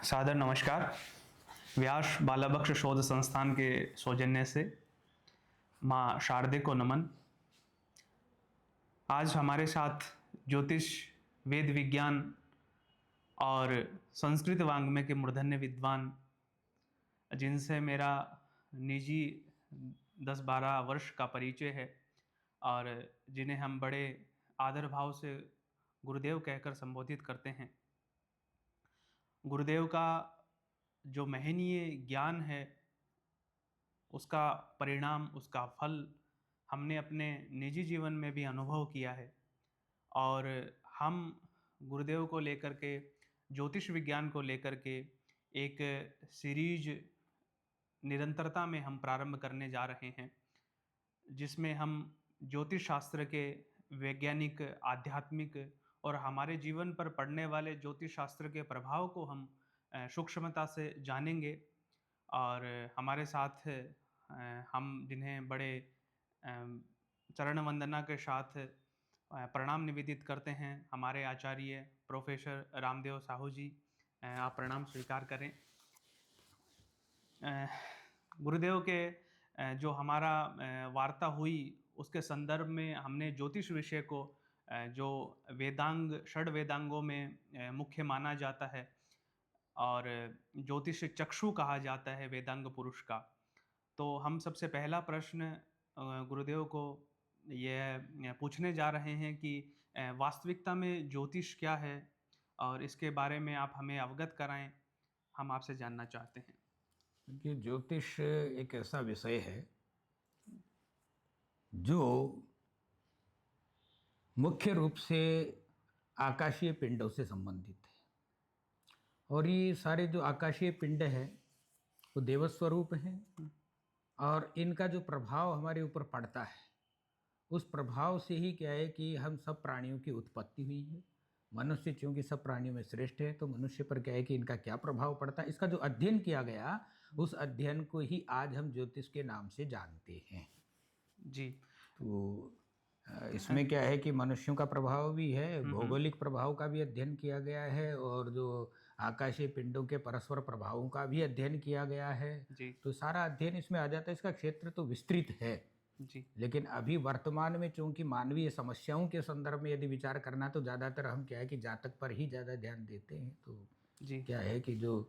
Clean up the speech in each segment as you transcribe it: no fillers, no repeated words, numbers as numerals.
सादर नमस्कार। व्यास बालाबक्ष शोध संस्थान के सौजन्य से माँ शारदे को नमन। आज हमारे साथ ज्योतिष, वेद विज्ञान और संस्कृत वाङ्मय के मूर्धन्य विद्वान, जिनसे मेरा निजी 10-12 वर्ष का परिचय है और जिन्हें हम बड़े आदर भाव से गुरुदेव कहकर संबोधित करते हैं। गुरुदेव का जो महनीय ज्ञान है, उसका परिणाम, उसका फल हमने अपने निजी जीवन में भी अनुभव किया है और हम गुरुदेव को लेकर के, ज्योतिष विज्ञान को लेकर के एक सीरीज निरंतरता में हम प्रारंभ करने जा रहे हैं, जिसमें हम ज्योतिष शास्त्र के वैज्ञानिक, आध्यात्मिक और हमारे जीवन पर पड़ने वाले ज्योतिष शास्त्र के प्रभाव को हम सूक्ष्मता से जानेंगे। और हमारे साथ हम जिन्हें बड़े चरण वंदना के साथ प्रणाम निवेदित करते हैं, हमारे आचार्य प्रोफेसर रामदेव साहू जी, आप प्रणाम स्वीकार करें। गुरुदेव के जो हमारा वार्ता हुई, उसके संदर्भ में हमने ज्योतिष विषय को जो वेदांग, षड वेदांगों में मुख्य माना जाता है और ज्योतिष चक्षु कहा जाता है वेदांग पुरुष का। तो हम सबसे पहला प्रश्न गुरुदेव को यह पूछने जा रहे हैं कि वास्तविकता में ज्योतिष क्या है और इसके बारे में आप हमें अवगत कराएं, हम आपसे जानना चाहते हैं। कि ज्योतिष एक ऐसा विषय है जो मुख्य रूप से आकाशीय पिंडों से संबंधित है और ये सारे जो आकाशीय पिंड हैं वो देवस्वरूप हैं और इनका जो प्रभाव हमारे ऊपर पड़ता है, उस प्रभाव से ही क्या है कि हम सब प्राणियों की उत्पत्ति हुई है। मनुष्य चूँकि सब प्राणियों में श्रेष्ठ है, तो मनुष्य पर क्या है कि इनका क्या प्रभाव पड़ता है, इसका जो अध्ययन किया गया, उस अध्ययन को ही आज हम ज्योतिष के नाम से जानते हैं जी। तो इसमें क्या है कि मनुष्यों का प्रभाव भी है, भौगोलिक प्रभाव का भी अध्ययन किया गया है और जो आकाशीय पिंडों के परस्पर प्रभावों का भी अध्ययन किया गया है जी। तो सारा अध्ययन इसमें आ जाता है। इसका क्षेत्र तो विस्तृत है जी। लेकिन अभी वर्तमान में चूंकि मानवीय समस्याओं के संदर्भ में यदि विचार करना तो ज़्यादातर हम क्या है कि जातक पर ही ज़्यादा ध्यान देते हैं। तो जी। क्या है कि जो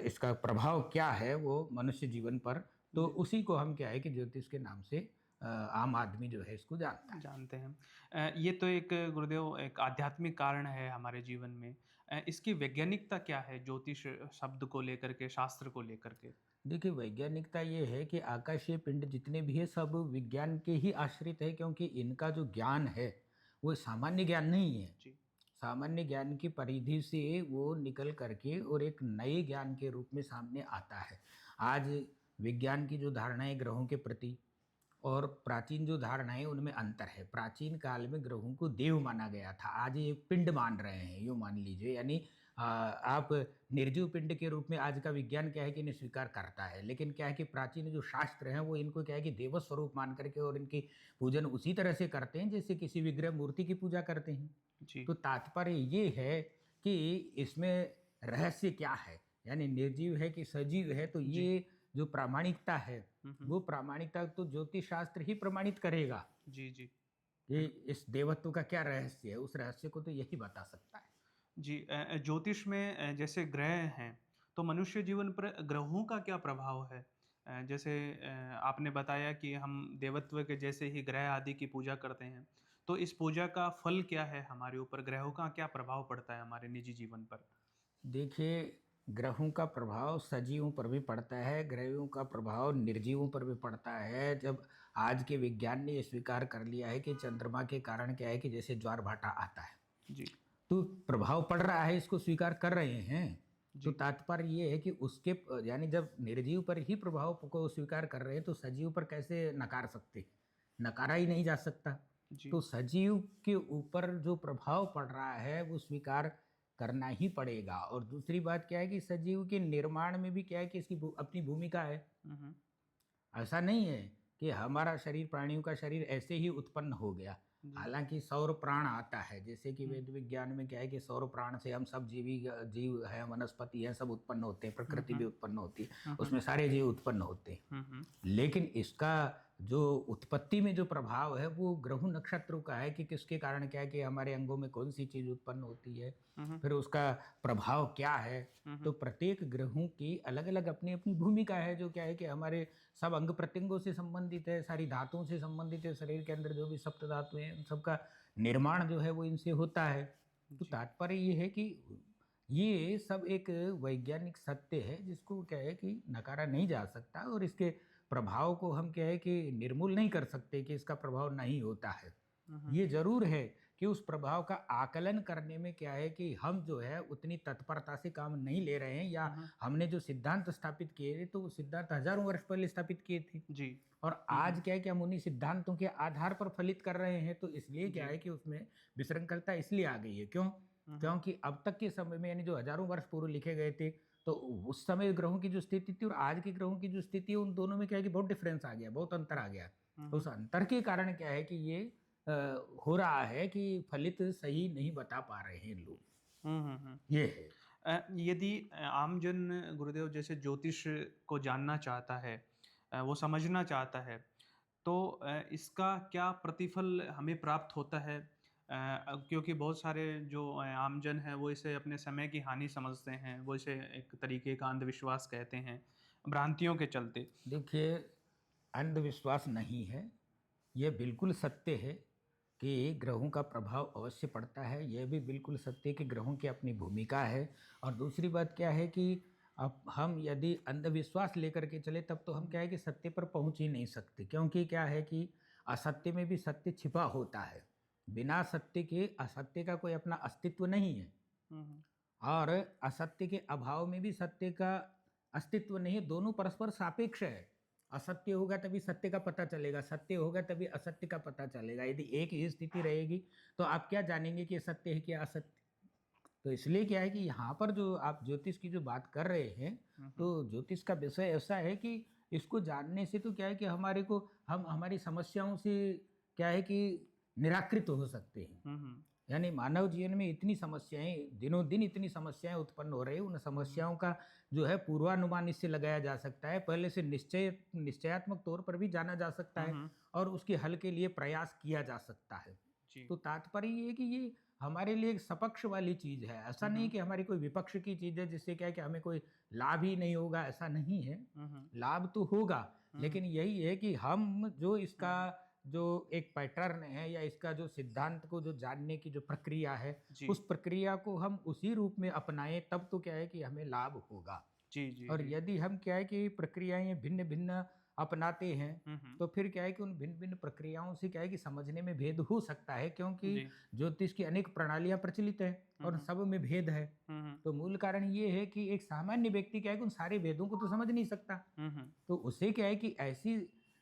इसका प्रभाव क्या है वो मनुष्य जीवन पर, तो उसी को हम क्या है कि ज्योतिष के नाम से आम आदमी जो है इसको जानते हैं। ये तो एक गुरुदेव एक आध्यात्मिक कारण है हमारे जीवन में। इसकी वैज्ञानिकता क्या है ज्योतिष शब्द को लेकर के, शास्त्र को लेकर के? देखिए, वैज्ञानिकता ये है कि आकाशीय पिंड जितने भी है सब विज्ञान के ही आश्रित है, क्योंकि इनका जो ज्ञान है वो सामान्य ज्ञान नहीं है। जी। सामान्य ज्ञान की परिधि से वो निकल करके और एक नए ज्ञान के रूप में सामने आता है। आज विज्ञान की जो धारणाएं ग्रहों के प्रति और प्राचीन जो धारणाएं उनमें अंतर है। प्राचीन काल में ग्रहों को देव माना गया था, आज ये पिंड मान रहे हैं, यूँ मान लीजिए। यानी आप निर्जीव पिंड के रूप में आज का विज्ञान क्या है कि इन्हें स्वीकार करता है, लेकिन क्या है कि प्राचीन जो शास्त्र हैं वो इनको क्या है कि देव स्वरूप मान करके और इनकी पूजन उसी तरह से करते हैं जैसे किसी विग्रह मूर्ति की पूजा करते हैं। जी। तो तात्पर्य ये है कि इसमें रहस्य क्या है, यानी निर्जीव है कि सजीव है, तो ये जो प्रामाणिकता है वो प्रामाणिकता तो ज्योतिष शास्त्र ही प्रमाणित करेगा। जी। जी। कि इस देवत्व का क्या रहस्य है, उस रहस्य को तो यही बता सकता है। जी। ज्योतिष में जैसे ग्रह हैं, तो मनुष्य जीवन पर ग्रहों का क्या प्रभाव है? जैसे आपने बताया कि हम देवत्व के जैसे ही ग्रह आदि की पूजा करते हैं, तो इस पूजा का फल क्या है हमारे ऊपर? ग्रहों का क्या प्रभाव पड़ता है हमारे निजी जीवन पर? देखिए, ग्रहों का प्रभाव सजीवों पर भी पड़ता है, ग्रहों का प्रभाव निर्जीवों पर भी पड़ता है। जब आज के विज्ञान ने ये स्वीकार कर लिया है कि चंद्रमा के कारण क्या है कि जैसे ज्वार भाटा आता है, जी। तो प्रभाव पड़ रहा है, इसको स्वीकार कर रहे हैं। तो जी। तात्पर्य ये है कि उसके यानी जब निर्जीव पर ही प्रभाव को स्वीकार कर रहे हैं तो सजीव पर कैसे नकार सकते, नकारा ही नहीं जा सकता। जी। तो सजीव के ऊपर जो प्रभाव पड़ रहा है वो स्वीकार करना ही पड़ेगा। और दूसरी बात क्या है कि सजीव के निर्माण में भी क्या है कि इसकी अपनी भूमिका है। ऐसा नहीं है कि हमारा शरीर, प्राणियों का शरीर ऐसे ही उत्पन्न हो गया। जी। हालाँकि सौर प्राण आता है, जैसे कि हुँ। वेद विज्ञान में क्या है कि सौर प्राण से हम सब जीव हैं, वनस्पति हैं, सब उत्पन्न होते हैं, हुँ, प्रकृति भी हुँ। उत्पन्न होती है, हुँ, हुँ। उसमें सारे जीव उत्पन्न होते हैं। हुँ, हुँ। लेकिन इसका जो उत्पत्ति में जो प्रभाव है वो ग्रह नक्षत्रों का है कि किसके कारण क्या है कि हमारे अंगों में कौन-सी चीज़ उत्पन्न होती है, हुँ, हुँ। फिर उसका प्रभाव क्या है। हुँ, तो हुँ। प्रत्येक ग्रहों की अलग-अलग अपनी-अपनी भूमिका है, जो क्या है कि हमारे सब अंग-प्रत्यंगों से संबंधित है, सारी धातुओं से संबंधित है, शरीर के अंदर जो भी सप्त धातुएँ हैं, उन सबका निर्माण जो है वो इनसे होता है। तो जी। तात्पर्य ये है कि ये सब एक वैज्ञानिक सत्य है जिसको क्या है कि नकारा नहीं जा सकता, और इसके प्रभाव को हम क्या है कि निर्मूल नहीं कर सकते कि इसका प्रभाव नहीं होता है। हुँ, हुँ। ये ज़रूर है कि उस प्रभाव का आकलन करने में क्या है कि हम जो है उतनी तत्परता से काम नहीं ले रहे हैं, या हुँ, हुँ। हमने जो सिद्धांत स्थापित किए थे तो वो सिद्धांत हज़ारों वर्ष पहले स्थापित किए थे। जी। और हुँ, आज हुँ। क्या है कि हम उन्हीं सिद्धांतों के आधार पर फलित कर रहे हैं, तो इसलिए क्या जी। है कि उसमें विशृंखलता इसलिए आ गई है। क्यों? हुँ, हुँ। क्योंकि अब तक के समय में यानी जो हज़ारों वर्ष पूर्व लिखे गए थे, तो उस समय ग्रहों की जो स्थिति थी और आज के ग्रहों की जो स्थिति है, उन दोनों में क्या है कि बहुत डिफ़रेंस आ गया, बहुत अंतर हुँ, आ गया। हुँ, तो हुँ। उस अंतर के कारण क्या है कि ये अ, हो रहा है कि फलित सही नहीं बता पा रहे हैं लोग, हुँ, हुँ, हुँ। ये है। यदि आमजन गुरुदेव जैसे ज्योतिष को जानना चाहता है, वो समझना चाहता है, तो इसका क्या प्रतिफल हमें प्राप्त होता है? क्योंकि बहुत सारे जो आमजन हैं वो इसे अपने समय की हानि समझते हैं, वो इसे एक तरीके का अंधविश्वास कहते हैं, भ्रांतियों के चलते। देखिए, अंधविश्वास नहीं है, ये बिल्कुल सत्य है कि ग्रहों का प्रभाव अवश्य पड़ता है। यह भी बिल्कुल सत्य है कि ग्रहों की अपनी भूमिका है। और दूसरी बात क्या है कि अब हम यदि अंधविश्वास लेकर के चले तब तो हम हुँ, क्या है कि सत्य पर पहुँच ही नहीं सकते, क्योंकि क्या है कि असत्य में भी सत्य छिपा होता है। बिना सत्य के असत्य का कोई अपना अस्तित्व नहीं है, हुँ, हुँ, और असत्य के अभाव में भी सत्य का अस्तित्व नहीं है, दोनों परस्पर सापेक्ष है। असत्य होगा तभी सत्य का पता चलेगा, सत्य होगा तभी असत्य का पता चलेगा। यदि एक ही स्थिति रहेगी तो आप क्या जानेंगे कि ये सत्य है कि असत्य? तो इसलिए क्या है कि यहाँ पर जो आप ज्योतिष की जो बात कर रहे हैं, हुँ, हुँ, तो ज्योतिष का विषय ऐसा है कि इसको जानने से तो क्या है कि हमारे को हम हमारी समस्याओं से क्या है कि निराकृत हो सकते हैं। हुँ, हुँ, यानी मानव जीवन में इतनी समस्याएँ दिनों दिन इतनी समस्याएँ उत्पन्न हो रही हैं, उन हुँ, हुँ, समस्याओं का जो है पूर्वानुमान इससे लगाया जा सकता है। पहले से निश्चयात्मक तौर पर भी जाना जा सकता हुँ, है, हुँ, और उसके हल के लिए प्रयास किया जा सकता है। जी। तो तात्पर्य ये है कि ये हमारे लिए एक सपक्ष वाली चीज़ है। ऐसा हुँ, नहीं हुँ, कि हमारी कोई विपक्ष की चीज़ है जिससे क्या है कि हमें कोई लाभ ही नहीं होगा, ऐसा नहीं है। हुँ, हुँ, लाभ तो होगा, हुँ, हुँ, लेकिन यही है कि हम जो हुँ, इसका हुँ, जो एक पैटर्न है या इसका जो सिद्धांत को जो जानने की जो प्रक्रिया है, जी। उस प्रक्रिया को हम उसी रूप में अपनाएँ, तब तो क्या है कि हमें लाभ होगा। जी, जी, और जी। यदि हम क्या है कि प्रक्रियाएँ भिन्न-भिन्न अपनाते हैं, हुँ, हुँ, तो फिर क्या है कि उन भिन्न-भिन्न प्रक्रियाओं से क्या है कि समझने में भेद हो सकता है, क्योंकि जी। ज्योतिष की अनेक प्रणालियाँ प्रचलित हैं हुँ, और हुँ, सब में भेद है। हुँ, हुँ, तो मूल कारण ये है कि एक सामान्य व्यक्ति क्या है कि उन सारे भेदों को तो समझ नहीं सकता। हुँ, हुँ, तो उसे क्या है कि ऐसी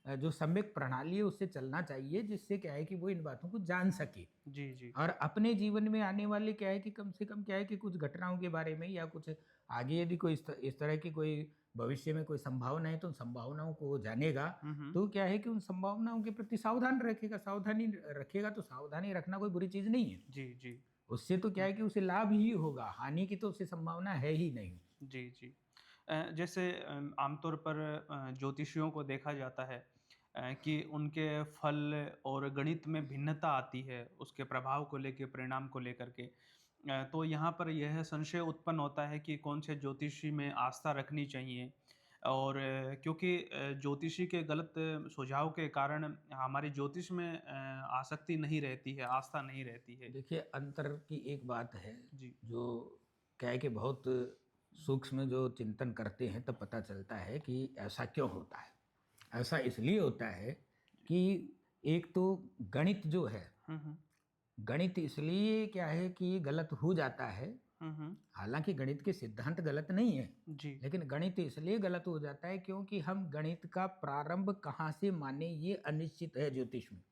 जो सम्यक प्रणाली है उससे चलना चाहिए, जिससे क्या है कि वो इन बातों को जान सके। जी, जी। और अपने जीवन में आने वाले क्या है कि कम से कम क्या है कि कुछ घटनाओं के बारे में या कुछ आगे यदि कोई इस तरह की कोई भविष्य में कोई संभावना है तो उन संभावनाओं को वो जानेगा। हुँ, हुँ, तो क्या है कि उन संभावनाओं के प्रति सावधान रखेगा, सावधानी रखेगा, तो सावधानी रखना कोई बुरी चीज़ नहीं है। जी, जी। उससे तो क्या हुँ, है कि उसे लाभ ही होगा, हानि की तो उसे संभावना है ही नहीं। जी, जी। जैसे आमतौर पर ज्योतिषियों को देखा जाता है कि उनके फल और गणित में भिन्नता आती है, उसके प्रभाव को लेके, परिणाम को लेकर के। तो यहाँ पर यह संशय उत्पन्न होता है कि कौन से ज्योतिषी में आस्था रखनी चाहिए और क्योंकि ज्योतिषी के गलत सुझाव के कारण हमारी ज्योतिष में आसक्ति नहीं रहती है, आस्था नहीं रहती है। देखिए, अंतर की एक बात है, जी। जो क्या है कि बहुत सूक्ष्म जो चिंतन करते हैं तब पता चलता है कि ऐसा क्यों होता है। ऐसा इसलिए होता है कि एक तो गणित जो है, हुँ, हुँ। गणित इसलिए क्या है कि गलत हो जाता है, हुँ, हुँ। हालाँकि गणित के सिद्धांत गलत नहीं है, जी। लेकिन गणित इसलिए गलत हो जाता है क्योंकि हम गणित का प्रारंभ कहाँ से माने ये अनिश्चित है ज्योतिष में।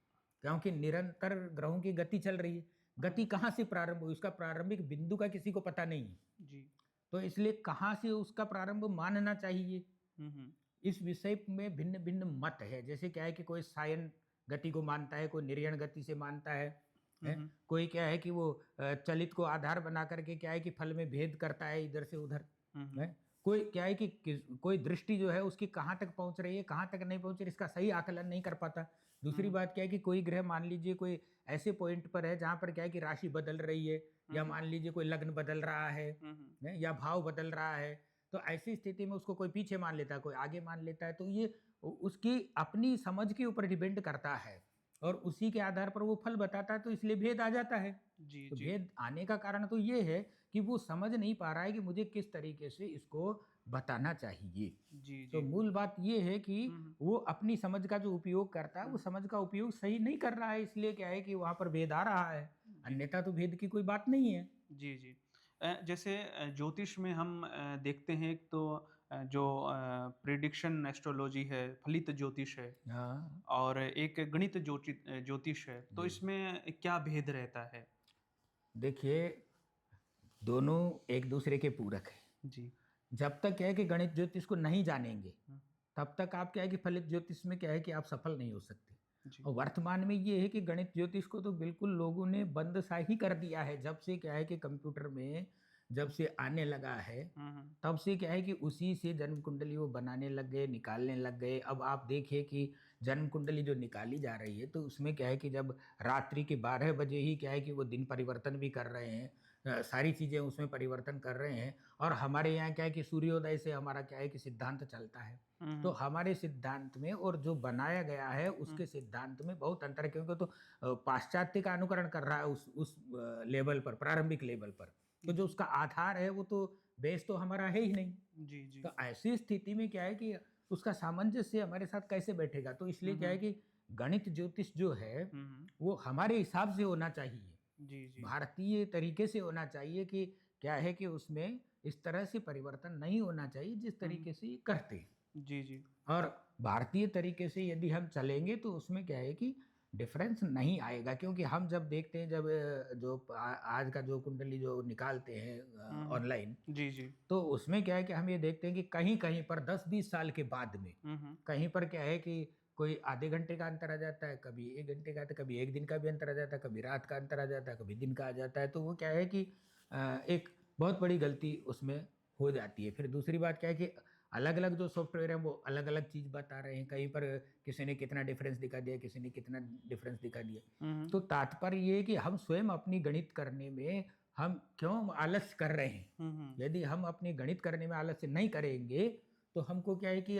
क्योंकि निरंतर ग्रहों की गति चल रही है। हुँ, गति हुँ। कहाँ से प्रारंभ हुई, उसका प्रारंभिक बिंदु का किसी को पता नहीं है। जी। तो इसलिए कहाँ से उसका प्रारंभ मानना चाहिए, हुँ, हुँ। इस विषय में भिन्न-भिन्न मत है। जैसे क्या है कि कोई सायन गति को मानता है, कोई निर्यण गति से मानता है, हुँ, हैं? हुँ। कोई क्या है कि वो चलित को आधार बना करके क्या है कि फल में भेद करता है इधर से उधर, हुँ, हुँ। हैं? कोई क्या है कि कोई दृष्टि जो है उसकी कहाँ तक पहुँच रही है, कहाँ तक नहीं पहुँच रही है, इसका सही आकलन नहीं कर पाता। हुँ, दूसरी हुँ। बात क्या है कि कोई ग्रह मान लीजिए कोई ऐसे पॉइंट पर है जहाँ पर क्या है कि राशि बदल रही है, हुँ, या हुँ। मान लीजिए कोई लग्न बदल रहा है, हुँ, हुँ। हैं? या भाव बदल रहा है, तो ऐसी स्थिति में उसको कोई पीछे मान लेता है, कोई आगे मान लेता है, तो ये उसकी अपनी समझ के ऊपर डिपेंड करता है और उसी के आधार पर वो फल बताता है, तो इसलिए भेद आ जाता है। जी, तो जी। भेद आने का कारण तो ये है कि वो समझ नहीं पा रहा है कि मुझे किस तरीके से इसको बताना चाहिए। जी, तो जी। मूल बात ये है कि हुँ, हुँ। वो अपनी समझ का जो उपयोग करता है, वो हुँ। समझ का उपयोग सही नहीं कर रहा है, इसलिए क्या है कि वहाँ पर भेद आ रहा है। जी। अन्यथा तो भेद की कोई बात नहीं है। जी, जी। जैसे ज्योतिष में हम देखते हैं एक तो जो प्रिडिक्शन एस्ट्रोलॉजी है, फलित ज्योतिष है हाँ, और एक गणित ज्योतिष है, तो जी। इसमें क्या भेद रहता है? देखिए, दोनों एक दूसरे के पूरक हैं। जी। जब तक क्या है कि गणित ज्योतिष को नहीं जानेंगे, हुँ, तब तक आप क्या है कि फलित ज्योतिष में क्या है कि आप सफल नहीं हो सकते। जी। और वर्तमान में ये है कि गणित ज्योतिष को तो बिल्कुल लोगों ने बंद सा ही कर दिया है। जब से क्या है कि कंप्यूटर में जब से आने लगा है, हुँ, हुँ। तब से क्या है कि उसी से जन्म कुंडली वो बनाने लग गए, निकालने लग गए। अब आप देखिए कि जन्म कुंडली जो निकाली जा रही है, तो उसमें क्या है कि जब रात्रि के 12 बजे ही क्या है कि वो दिन परिवर्तन भी कर रहे हैं। सारी चीज़ें उसमें परिवर्तन कर रहे हैं और हमारे यहाँ क्या है कि सूर्योदय से हमारा क्या है कि सिद्धांत चलता है। हुँ, तो हुँ। हमारे सिद्धांत में और जो बनाया गया है हुँ, उसके सिद्धांत में बहुत अंतर है, क्योंकि तो पाश्चात्य का अनुकरण कर रहा है उस लेवल पर, प्रारंभिक लेवल पर। तो जो जी। उसका आधार है वो तो बेस तो हमारा है ही नहीं। जी, जी। तो ऐसी स्थिति में क्या है कि उसका सामंजस्य हमारे साथ कैसे बैठेगा? तो हुँ, इसलिए क्या है हुँ। कि गणित ज्योतिष जो है, हुँ, हुँ। वो हमारे हिसाब से होना चाहिए। जी, जी। भारतीय तरीके से होना चाहिए कि क्या है कि उसमें इस तरह से परिवर्तन नहीं होना चाहिए जिस हुँ, हुँ। तरीके से ये करते हैं। जी, जी। और भारतीय तरीके से यदि हम चलेंगे तो उसमें क्या है कि डिफरेंस नहीं आएगा, क्योंकि हम जब देखते हैं जब आज का जो कुंडली जो निकालते हैं हुँ, हुँ। ऑनलाइन, जी, जी। तो उसमें क्या है कि हम ये देखते हैं कि कहीं-कहीं पर 10-20 साल के बाद में, हुँ, हुँ। कहीं पर क्या है कि कोई आधे घंटे का अंतर आ जाता है, कभी 1 घंटे का आता है, कभी 1 दिन का भी अंतर आ जाता है, कभी रात का अंतर आ जाता है, कभी दिन का आ जाता है। तो वो क्या है कि एक बहुत बड़ी गलती उसमें हो जाती है। फिर दूसरी बात क्या है कि अलग-अलग जो सॉफ्टवेयर हैं वो अलग-अलग चीज़ बता रहे हैं। कहीं पर किसी ने कितना डिफ़रेंस दिखा दिया, किसी ने कितना डिफ़रेंस दिखा दिया। हुँ, हुँ। तो तात्पर्य ये है कि हम स्वयं अपनी गणित करने में हम क्यों आलस्य कर रहे हैं? हुँ, हुँ। यदि हम अपनी गणित करने में आलस्य नहीं करेंगे, तो हमको क्या है कि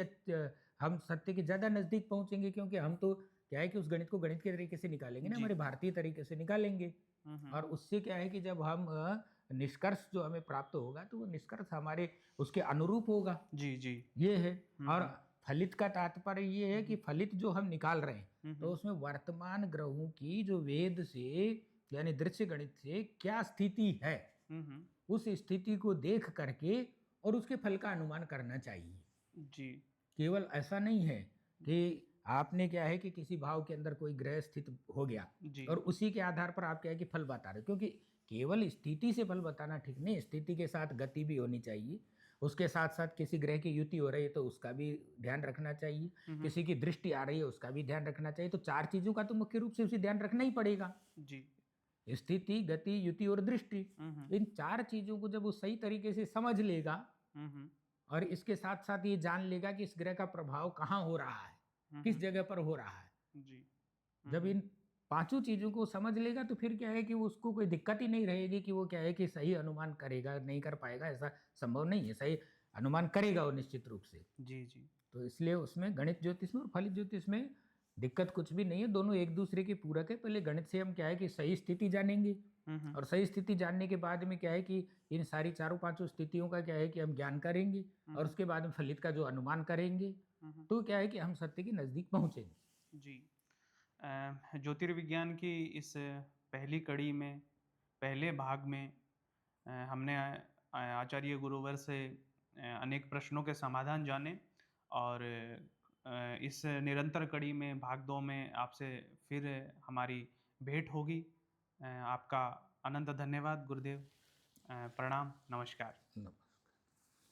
हम सत्य के ज़्यादा नज़दीक पहुँचेंगे, क्योंकि हम तो क्या है कि उस गणित को गणित के तरीके से निकालेंगे ना, जी। हमारे भारतीय तरीके से निकालेंगे। हुँ, हुँ। और उससे क्या है कि जब हम निष्कर्ष जो हमें प्राप्त होगा, तो वो निष्कर्ष हमारे उसके अनुरूप होगा। जी, जी। ये है। हुँ, और हुँ। फलित का तात्पर्य ये हुँ, है कि हुँ। फलित जो हम निकाल रहे हैं, हुँ, तो हुँ। उसमें वर्तमान ग्रहों की जो वेद से यानी दृश्य गणित से क्या स्थिति है, हुँ, हुँ। उस स्थिति को देख करके और उसके फल का अनुमान करना चाहिए। जी। केवल ऐसा नहीं है कि आपने क्या है कि किसी भाव के अंदर कोई ग्रह स्थित हो गया जी। और उसी के आधार पर आप क्या है कि फल बता रहे हो, क्योंकि केवल स्थिति से फल बताना ठीक नहीं, स्थिति के साथ गति भी होनी चाहिए। उसके साथ साथ किसी ग्रह की युति हो रही है तो उसका भी ध्यान रखना चाहिए, हुँ, हुँ। किसी की दृष्टि आ रही है उसका भी ध्यान रखना चाहिए। तो 4 चीज़ों का तो मुख्य रूप से उसे ध्यान रखना ही पड़ेगा। जी। स्थिति, गति, युति और दृष्टि। हुँ, हुँ। इन 4 चीज़ों को जब वो सही तरीके से समझ लेगा हुँ, हुँ। और इसके साथ-साथ ये जान लेगा कि इस ग्रह का प्रभाव कहाँ हो रहा है, हुँ, किस हुँ। जगह पर हो रहा है। जी। हुँ, जब हुँ। इन पाँचों चीज़ों को समझ लेगा तो फिर क्या है कि उसको कोई दिक्कत ही नहीं रहेगी कि वो क्या है कि सही अनुमान करेगा, नहीं कर पाएगा, ऐसा संभव नहीं है। सही अनुमान करेगा वो निश्चित रूप से। जी, जी। तो इसलिए उसमें गणित ज्योतिष में और फलित ज्योतिष में दिक्कत कुछ भी नहीं है, दोनों एक-दूसरे के पूरक है। पहले गणित से हम क्या है कि सही स्थिति जानेंगे हुँ, हुँ। और सही स्थिति जानने के बाद में क्या है कि इन सारी चारों पाँचों स्थितियों का क्या है कि हम ज्ञान करेंगे हुँ, और हुँ। उसके बाद में फलित का जो अनुमान करेंगे, हुँ, हुँ। तो क्या है कि हम सत्य के नज़दीक पहुँचेंगे। जी। ज्योतिर्विज्ञान की इस पहली कड़ी में, पहले भाग में हमने आचार्य गुरुवर से अनेक प्रश्नों के समाधान जाने और इस निरंतर कड़ी में भाग 2 में आपसे फिर हमारी भेंट होगी। आपका अनंत धन्यवाद गुरुदेव। प्रणाम, नमस्कार।